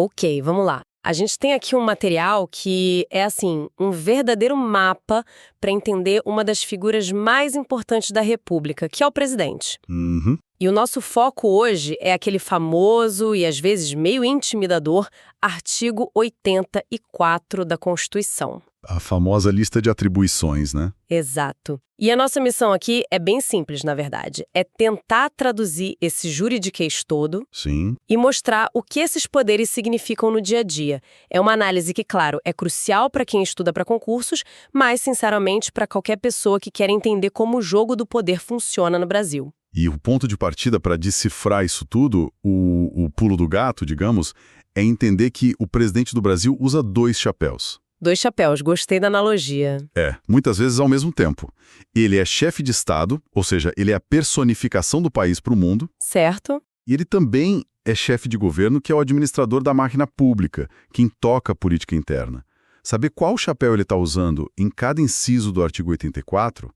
Ok, vamos lá. A gente tem aqui um material que é, assim, um verdadeiro mapa para entender uma das figuras mais importantes da República, que é o presidente. Uhum. E o nosso foco hoje é aquele famoso e às vezes meio intimidador artigo 84 da Constituição. A famosa lista de atribuições, né? Exato. E a nossa missão aqui é bem simples, na verdade. É tentar traduzir esse juridiquês todo Sim. e mostrar o que esses poderes significam no dia a dia. É uma análise que, claro, é crucial para quem estuda para concursos, mas, sinceramente, para qualquer pessoa que quer entender como o jogo do poder funciona no Brasil. E o ponto de partida para decifrar isso tudo, o pulo do gato, digamos, é entender que o presidente do Brasil usa 2 chapéus. 2 chapéus, gostei da analogia. Muitas vezes ao mesmo tempo. Ele é chefe de Estado, ou seja, ele é a personificação do país para o mundo, Certo? e ele também é chefe de governo, que é o administrador da máquina pública, quem toca a política interna. Saber qual chapéu ele está usando em cada inciso do artigo 84,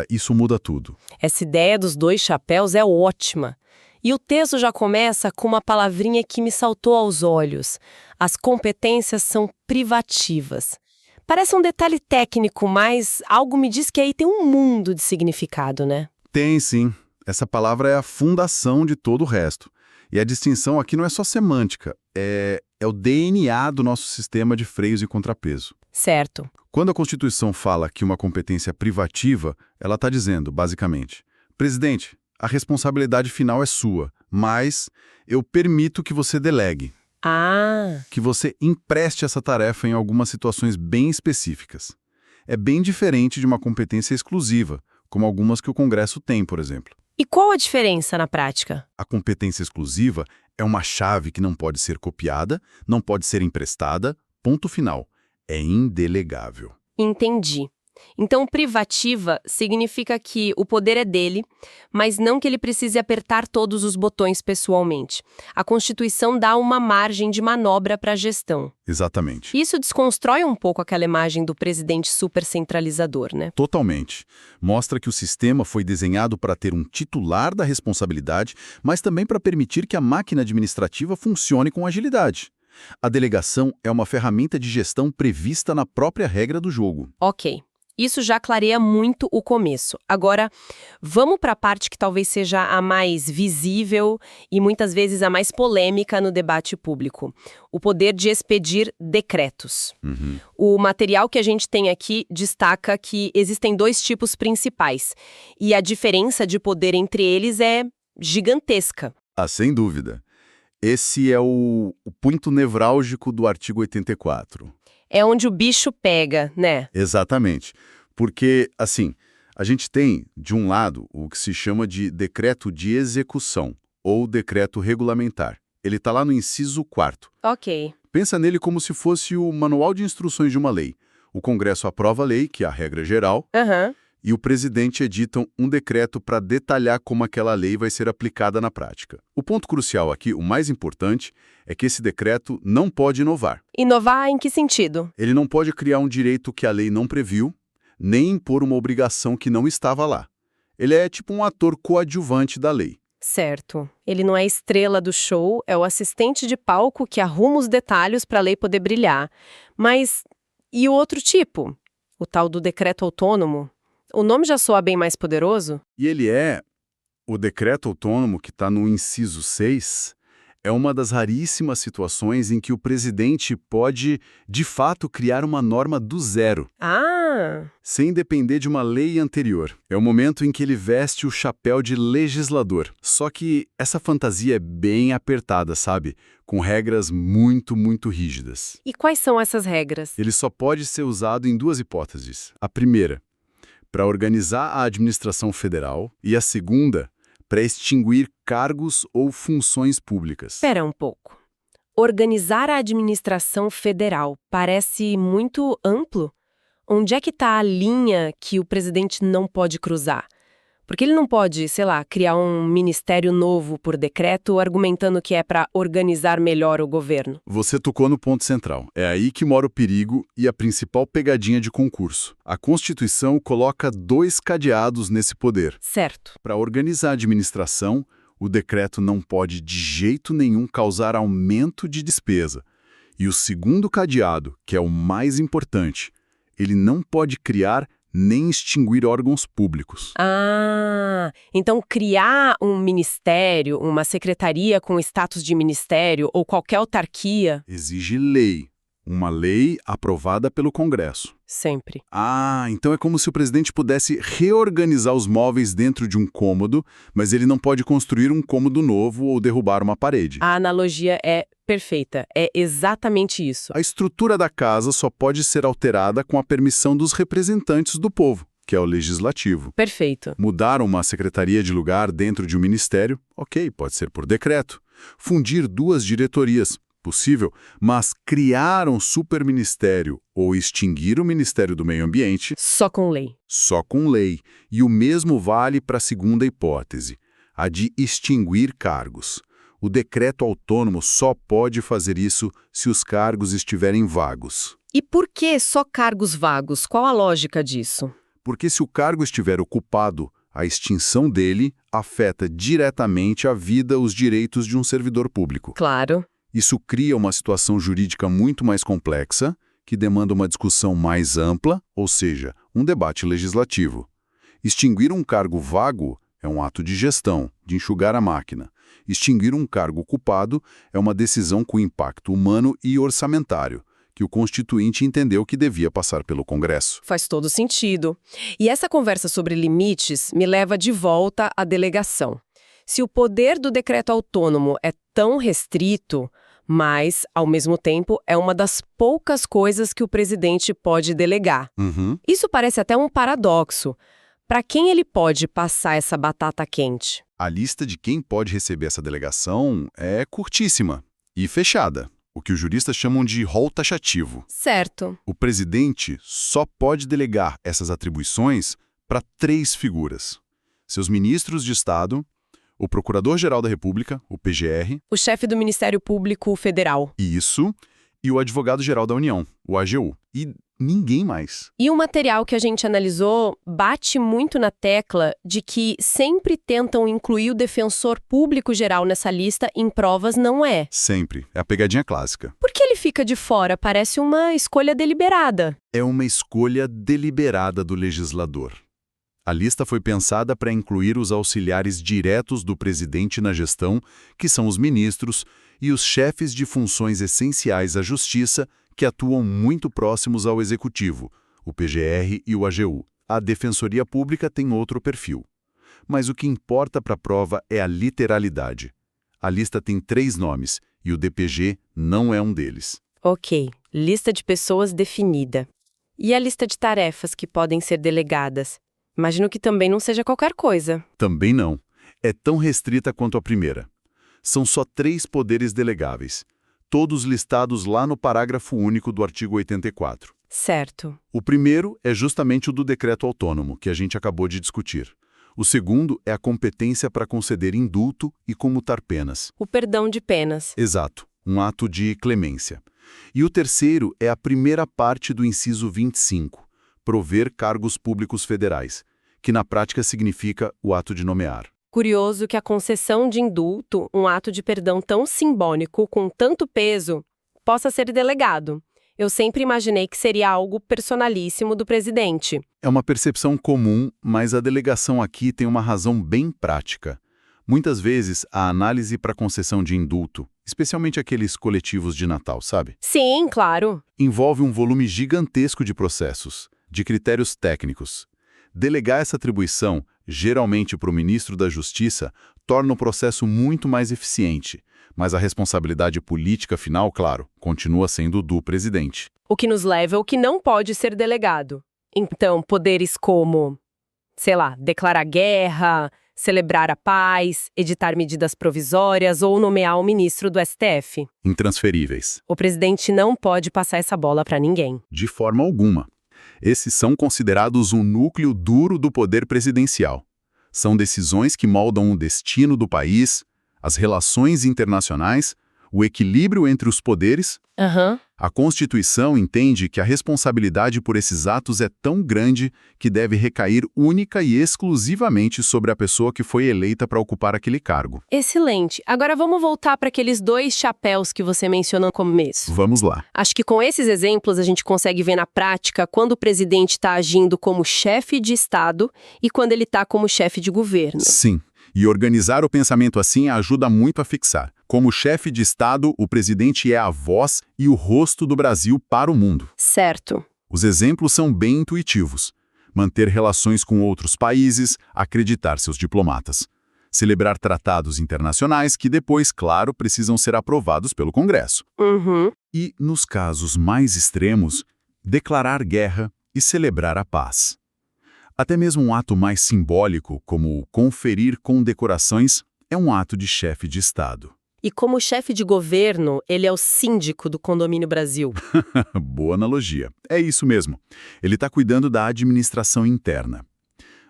isso muda tudo. Essa ideia dos 2 chapéus é ótima. E o texto já começa com uma palavrinha que me saltou aos olhos. As competências são privativas. Parece um detalhe técnico, mas algo me diz que aí tem um mundo de significado, né? Tem sim. Essa palavra é a fundação de todo o resto. E a distinção aqui não é só semântica, é o DNA do nosso sistema de freios e contrapeso. Certo. Quando a Constituição fala que uma competência é privativa, ela está dizendo, basicamente, presidente, a responsabilidade final é sua, mas eu permito que você delegue, que você empreste essa tarefa em algumas situações bem específicas. É bem diferente de uma competência exclusiva, como algumas que o Congresso tem, por exemplo. E qual a diferença na prática? A competência exclusiva é uma chave que não pode ser copiada, não pode ser emprestada, ponto final. É indelegável. Entendi. Então, privativa significa que o poder é dele, mas não que ele precise apertar todos os botões pessoalmente. A Constituição dá uma margem de manobra para a gestão. Exatamente. Isso desconstrói um pouco aquela imagem do presidente supercentralizador, né? Totalmente. Mostra que o sistema foi desenhado para ter um titular da responsabilidade, mas também para permitir que a máquina administrativa funcione com agilidade. A delegação é uma ferramenta de gestão prevista na própria regra do jogo. Ok. Isso já clareia muito o começo. Agora, vamos para a parte que talvez seja a mais visível e muitas vezes a mais polêmica no debate público. O poder de expedir decretos. O material que a gente tem aqui destaca que existem 2 tipos principais. E a diferença de poder entre eles é gigantesca. Sem dúvida. Esse é o ponto nevrálgico do artigo 84. É onde o bicho pega, né? Exatamente. Porque, assim, a gente tem, de um lado, o que se chama de decreto de execução, ou decreto regulamentar. Ele está lá no inciso 4º. Ok. Pensa nele como se fosse o manual de instruções de uma lei. O Congresso aprova a lei, que é a regra geral, e o presidente edita um decreto para detalhar como aquela lei vai ser aplicada na prática. O ponto crucial aqui, o mais importante, é que esse decreto não pode inovar. Inovar em que sentido? Ele não pode criar um direito que a lei não previu, nem impor uma obrigação que não estava lá. Ele é tipo um ator coadjuvante da lei. Certo. Ele não é a estrela do show, é o assistente de palco que arruma os detalhes para a lei poder brilhar. Mas e o outro tipo? O tal do decreto autônomo? O nome já soa bem mais poderoso? E ele é, o decreto autônomo que está no inciso 6, é uma das raríssimas situações em que o presidente pode, de fato, criar uma norma do zero, sem depender de uma lei anterior. É o momento em que ele veste o chapéu de legislador. Só que essa fantasia é bem apertada, sabe? Com regras muito, muito rígidas. E quais são essas regras? Ele só pode ser usado em 2 hipóteses. A primeira, para organizar a administração federal, e a segunda, para extinguir cargos ou funções públicas. Espera um pouco. Organizar a administração federal parece muito amplo? Onde é que está a linha que o presidente não pode cruzar? Porque ele não pode, sei lá, criar um ministério novo por decreto argumentando que é para organizar melhor o governo. Você tocou no ponto central. É aí que mora o perigo e a principal pegadinha de concurso. A Constituição coloca 2 cadeados nesse poder. Certo. Para organizar a administração, O decreto não pode de jeito nenhum causar aumento de despesa. E o segundo cadeado, que é o mais importante, ele não pode criar nem extinguir órgãos públicos. Ah, então criar um ministério, uma secretaria com status de ministério ou qualquer autarquia... Exige lei. Uma lei aprovada pelo Congresso. Sempre. Ah, então é como se o presidente pudesse reorganizar os móveis dentro de um cômodo, mas ele não pode construir um cômodo novo ou derrubar uma parede. A analogia é perfeita. É exatamente isso. A estrutura da casa só pode ser alterada com a permissão dos representantes do povo, que é o legislativo. Perfeito. Mudar uma secretaria de lugar dentro de um ministério, ok, pode ser por decreto. Fundir duas diretorias, possível, mas criar um superministério ou extinguir o Ministério do Meio Ambiente... Só com lei. Só com lei. E o mesmo vale para a segunda hipótese, a de extinguir cargos. O decreto autônomo só pode fazer isso se os cargos estiverem vagos. E por que só cargos vagos? Qual a lógica disso? Porque se o cargo estiver ocupado, a extinção dele afeta diretamente a vida, os direitos de um servidor público. Claro. Isso cria uma situação jurídica muito mais complexa, que demanda uma discussão mais ampla, ou seja, um debate legislativo. Extinguir um cargo vago é um ato de gestão, de enxugar a máquina. Extinguir um cargo ocupado é uma decisão com impacto humano e orçamentário, que o Constituinte entendeu que devia passar pelo Congresso. Faz todo sentido. E essa conversa sobre limites me leva de volta à delegação. Se o poder do decreto autônomo é tão restrito, mas, ao mesmo tempo, é uma das poucas coisas que o presidente pode delegar. Isso parece até um paradoxo. Para quem ele pode passar essa batata quente? A lista de quem pode receber essa delegação é curtíssima e fechada, o que os juristas chamam de rol taxativo. Certo. O presidente só pode delegar essas atribuições para 3 figuras: seus ministros de Estado, o Procurador-Geral da República, o PGR... O chefe do Ministério Público Federal. Isso, e o Advogado-Geral da União, o AGU. E ninguém mais. E o material que a gente analisou bate muito na tecla de que sempre tentam incluir o defensor público geral nessa lista, em provas não é. Sempre. É a pegadinha clássica. Por que ele fica de fora? Parece uma escolha deliberada. É uma escolha deliberada do legislador. A lista foi pensada para incluir os auxiliares diretos do presidente na gestão, que são os ministros, e os chefes de funções essenciais à justiça, que atuam muito próximos ao executivo, o PGR e o AGU. A Defensoria Pública tem outro perfil. Mas o que importa para a prova é a literalidade. A lista tem 3 nomes, e o DPG não é um deles. Ok, lista de pessoas definida. E a lista de tarefas que podem ser delegadas? Imagino que também não seja qualquer coisa. Também não. É tão restrita quanto a primeira. São só 3 poderes delegáveis, todos listados lá no parágrafo único do artigo 84. Certo. O primeiro é justamente o do decreto autônomo, que a gente acabou de discutir. O segundo é a competência para conceder indulto e comutar penas. O perdão de penas. Exato, um ato de clemência. E o terceiro é a primeira parte do inciso 25, prover cargos públicos federais, que na prática significa o ato de nomear. Curioso que a concessão de indulto, um ato de perdão tão simbólico, com tanto peso, possa ser delegado. Eu sempre imaginei que seria algo personalíssimo do presidente. É uma percepção comum, mas a delegação aqui tem uma razão bem prática. Muitas vezes, a análise para concessão de indulto, especialmente aqueles coletivos de Natal, sabe? Sim, claro. Envolve um volume gigantesco de processos, de critérios técnicos. Delegar essa atribuição, geralmente para o ministro da Justiça, torna o processo muito mais eficiente, mas a responsabilidade política final, claro, continua sendo do presidente. O que nos leva ao que não pode ser delegado. Então, poderes como, sei lá, declarar guerra, celebrar a paz, editar medidas provisórias ou nomear o ministro do STF. Intransferíveis. O presidente não pode passar essa bola para ninguém. De forma alguma. Esses são considerados um núcleo duro do poder presidencial. São decisões que moldam o destino do país, as relações internacionais, o equilíbrio entre os poderes. Aham. A Constituição entende que a responsabilidade por esses atos é tão grande que deve recair única e exclusivamente sobre a pessoa que foi eleita para ocupar aquele cargo. Excelente. Agora vamos voltar para aqueles 2 chapéus que você mencionou no começo. Vamos lá. Acho que com esses exemplos a gente consegue ver na prática quando o presidente está agindo como chefe de Estado e quando ele está como chefe de governo. Sim. E organizar o pensamento assim ajuda muito a fixar. Como chefe de Estado, o presidente é a voz e o rosto do Brasil para o mundo. Certo. Os exemplos são bem intuitivos. Manter relações com outros países, acreditar seus diplomatas. Celebrar tratados internacionais que depois, claro, precisam ser aprovados pelo Congresso. Uhum. E, nos casos mais extremos, declarar guerra e celebrar a paz. Até mesmo um ato mais simbólico, como conferir condecorações, é um ato de chefe de Estado. E como chefe de governo, ele é o síndico do Condomínio Brasil. Boa analogia. É isso mesmo. Ele está cuidando da administração interna.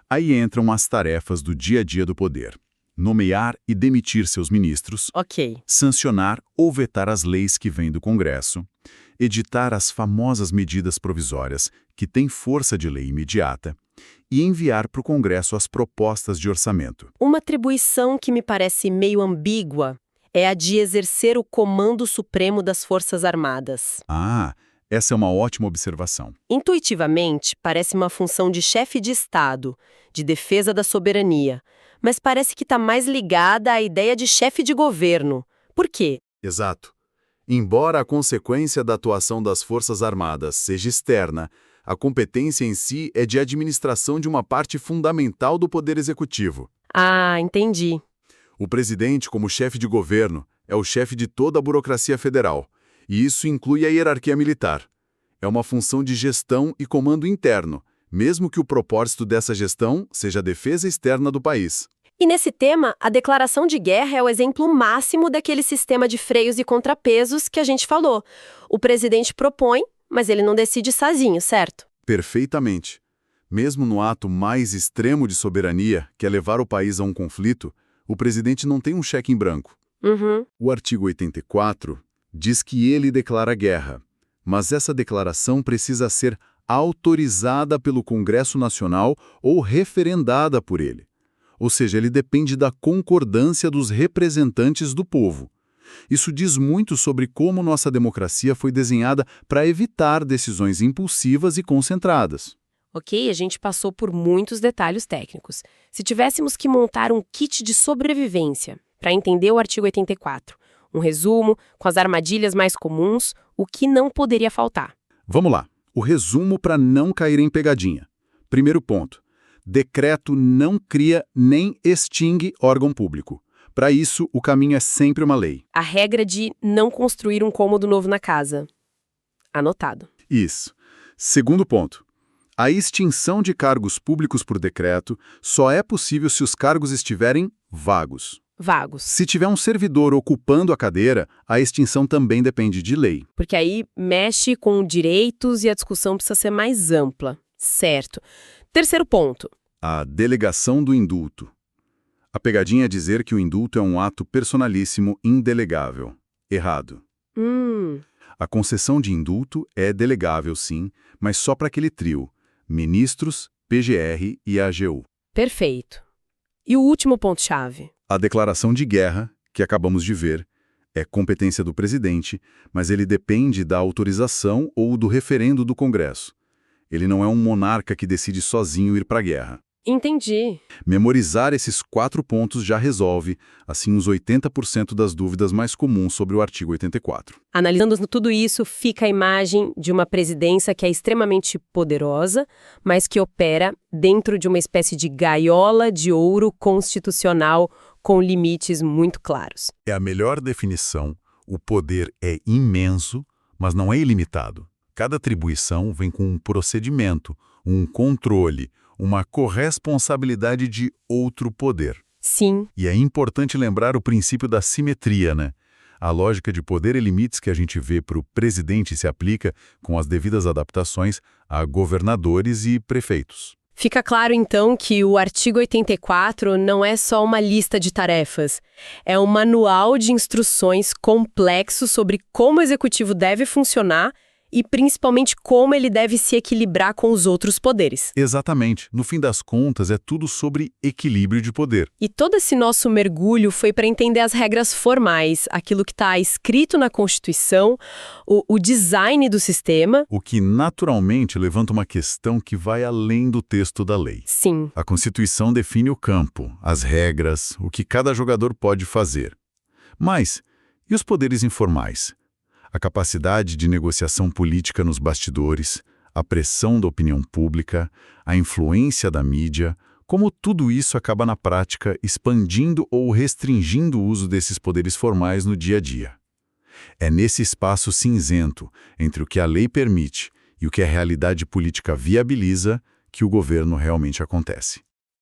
Aí entram as tarefas do dia a dia do poder. Nomear e demitir seus ministros, Ok. sancionar ou vetar as leis que vêm do Congresso, editar as famosas medidas provisórias, que têm força de lei imediata, e enviar para o Congresso as propostas de orçamento. Uma atribuição que me parece meio ambígua é a de exercer o comando supremo das Forças Armadas. Ah, essa é uma ótima observação. Intuitivamente, parece uma função de chefe de Estado, de defesa da soberania, mas parece que está mais ligada à ideia de chefe de governo. Por quê? Exato. Embora a consequência da atuação das Forças Armadas seja externa, a competência em si é de administração de uma parte fundamental do Poder Executivo. Ah, entendi. O presidente, como chefe de governo, é o chefe de toda a burocracia federal, e isso inclui a hierarquia militar. É uma função de gestão e comando interno, mesmo que o propósito dessa gestão seja a defesa externa do país. E nesse tema, a declaração de guerra é o exemplo máximo daquele sistema de freios e contrapesos que a gente falou. O presidente propõe, mas ele não decide sozinho, certo? Perfeitamente. Mesmo no ato mais extremo de soberania, que é levar o país a um conflito, o presidente não tem um cheque em branco. Uhum. O artigo 84 diz que ele declara guerra, mas essa declaração precisa ser autorizada pelo Congresso Nacional ou referendada por ele. Ou seja, ele depende da concordância dos representantes do povo. Isso diz muito sobre como nossa democracia foi desenhada para evitar decisões impulsivas e concentradas. Ok, a gente passou por muitos detalhes técnicos. Se tivéssemos que montar um kit de sobrevivência para entender o artigo 84, um resumo com as armadilhas mais comuns, o que não poderia faltar? Vamos lá, o resumo para não cair em pegadinha. Primeiro ponto, decreto não cria nem extingue órgão público. Para isso, o caminho é sempre uma lei. A regra de não construir um cômodo novo na casa. Anotado. Isso. Segundo ponto, a extinção de cargos públicos por decreto só é possível se os cargos estiverem vagos. Vagos. Se tiver um servidor ocupando a cadeira, a extinção também depende de lei. Porque aí mexe com direitos e a discussão precisa ser mais ampla. Certo. Terceiro ponto. A delegação do indulto. A pegadinha é dizer que o indulto é um ato personalíssimo indelegável. Errado. A concessão de indulto é delegável, sim, mas só para aquele trio: ministros, PGR e AGU. Perfeito. E o último ponto-chave? A declaração de guerra, que acabamos de ver, é competência do presidente, mas ele depende da autorização ou do referendo do Congresso. Ele não é um monarca que decide sozinho ir para a guerra. Entendi. Memorizar esses 4 pontos já resolve, assim, uns 80% das dúvidas mais comuns sobre o artigo 84. Analisando tudo isso, fica a imagem de uma presidência que é extremamente poderosa, mas que opera dentro de uma espécie de gaiola de ouro constitucional com limites muito claros. É a melhor definição. O poder é imenso, mas não é ilimitado. Cada atribuição vem com um procedimento, um controle, uma corresponsabilidade de outro poder. Sim. E é importante lembrar o princípio da simetria, né? A lógica de poder e limites que a gente vê para o presidente se aplica, com as devidas adaptações, a governadores e prefeitos. Fica claro, então, que o artigo 84 não é só uma lista de tarefas. É um manual de instruções complexo sobre como o executivo deve funcionar e, principalmente, como ele deve se equilibrar com os outros poderes. Exatamente. No fim das contas, é tudo sobre equilíbrio de poder. E todo esse nosso mergulho foi para entender as regras formais, aquilo que está escrito na Constituição, o design do sistema. O que naturalmente levanta uma questão que vai além do texto da lei. Sim. A Constituição define o campo, as regras, o que cada jogador pode fazer. Mas, e os poderes informais? A capacidade de negociação política nos bastidores, a pressão da opinião pública, a influência da mídia, como tudo isso acaba na prática expandindo ou restringindo o uso desses poderes formais no dia a dia. É nesse espaço cinzento entre o que a lei permite e o que a realidade política viabiliza que o governo realmente acontece.